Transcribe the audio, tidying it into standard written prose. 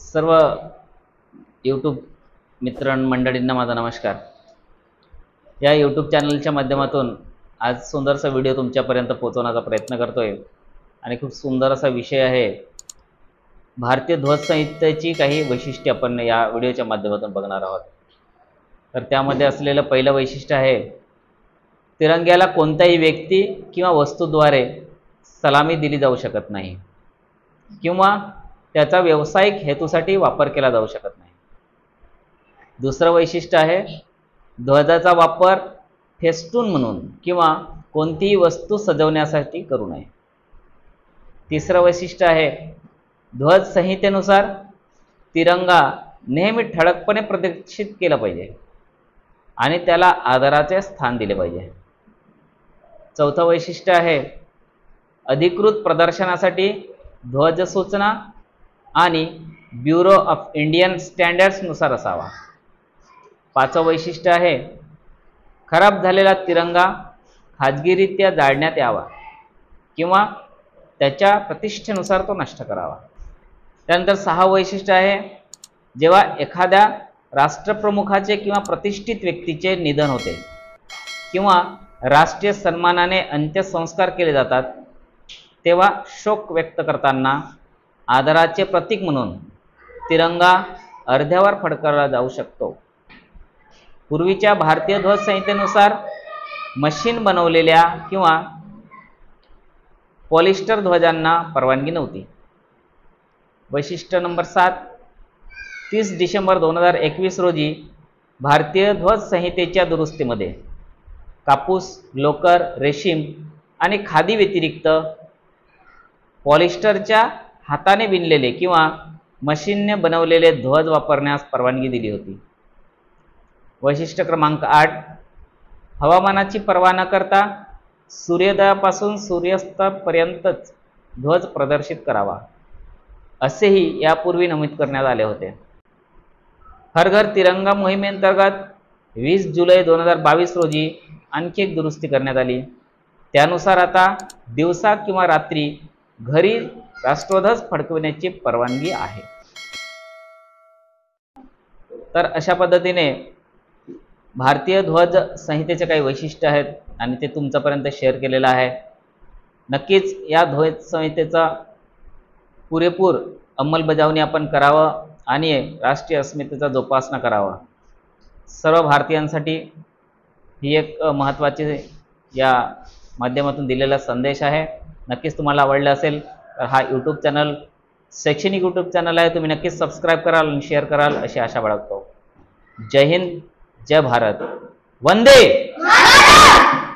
सर्व यूट्यूब मित्रमंडळींना माझा नमस्कार। या यूट्यूब चॅनलच्या माध्यमातून आज सुंदरसा व्हिडिओ तुमच्यापर्यंत पोहोचवण्याचा प्रयत्न करतोय आणि खूप सुंदर असा विषय आहे। भारतीय ध्वज संहितेची काही वैशिष्ट्ये आपण या व्हिडिओच्या माध्यमातून बघणार आहोत। तर त्यामध्ये असलेलं पहिलं वैशिष्ट्य आहे, तिरंग्याला कोणत्याही व्यक्ती किंवा वस्तूद्वारे सलामी दिली जाऊ शकत नाही किंवा त्याचा व्यावसायिक हेतूसाठी वापर केला जाऊ शकत नाही। दुसरं वैशिष्ट्य आहे, ध्वजाचा वापर फेस्टून म्हणून किंवा कोणतीही वस्तू सजवण्यासाठी करू नये। तिसरं वैशिष्ट्य आहे, ध्वज संहितेनुसार तिरंगा नेहमी ठळकपणे प्रदर्शित केला पाहिजे आणि त्याला आदराचे स्थान दिले पाहिजे। चौथं वैशिष्ट्य आहे, अधिकृत प्रदर्शनासाठी ध्वज सूचना आणि ब्युरो ऑफ इंडियन स्टँडर्ड्स नुसार असावा। पाचवं वैशिष्ट्य आहे, खराब झालेला तिरंगा खाजगीरित्या जाळण्यात यावा किंवा त्याच्या प्रतिष्ठेनुसार तो नष्ट करावा। त्यानंतर सहावं वैशिष्ट्य आहे, जेव्हा एखाद्या राष्ट्रप्रमुखाचे किंवा प्रतिष्ठित व्यक्तीचे निधन होते किंवा राष्ट्रीय सन्मानाने अंत्यसंस्कार केले जातात, तेव्हा शोक व्यक्त करताना आदराचे प्रतीक म्हणून तिरंगा अर्ध्यावर फडकवला जाऊ शकतो। पूर्वीच्या भारतीय ध्वज संहितेनुसार मशीन बनवलेल्या किंवा पॉलिस्टर ध्वजांना परवानगी नव्हती। वैशिष्ट्य नंबर 7, 30 डिसेंबर 2021 रोजी भारतीय ध्वज संहितेच्या दुरुस्तीमध्ये कापूस, लोकर, रेशीम आणि खादी व्यतिरिक्त पॉलिस्टरच्या हाताने विणलेले किंवा मशीनने बनवलेले ध्वज वापरण्यास परवानगी दिली होती। वैशिष्ट्य क्रमांक 8, हवामानाची पर्वा न करता सूर्योदयापासून सूर्यास्तापर्यंतच ध्वज प्रदर्शित करावा, असेही यापूर्वी नमूद करण्यात आले होते। हर घर तिरंगा मोहिमेअंतर्गत 20 जुलै 2022 रोजी आणखी एक दुरुस्ती करण्यात आली। त्यानुसार आता दिवसा किंवा रात्री घरी राष्ट्रध्वज फडकविण्याची परवानगी आहे। तर अशा पद्धतीने भारतीय ध्वज संहितेचे काही वैशिष्ट्य आहेत आणि ते तुमच्यापर्यंत शेअर केलेलं आहे। नक्कीच या ध्वज संहितेचा पुरेपूर अंमलबजावणी आपण करावं आणि राष्ट्रीय अस्मितेचा जोपासना करावा। सर्व भारतीयांसाठी ही एक महत्त्वाची या माध्यमातून दिलेला संदेश आहे। नक्कीच तुम्हाला आवडला असेल तर हा यूट्यूब चॅनल शैक्षणिक यूट्यूब चॅनल आहे, तुम्ही नक्कीच सबस्क्राईब कराल आणि शेअर कराल अशी आशा बाळगतो। जय हिंद, जय भारत, वंदे मातरम।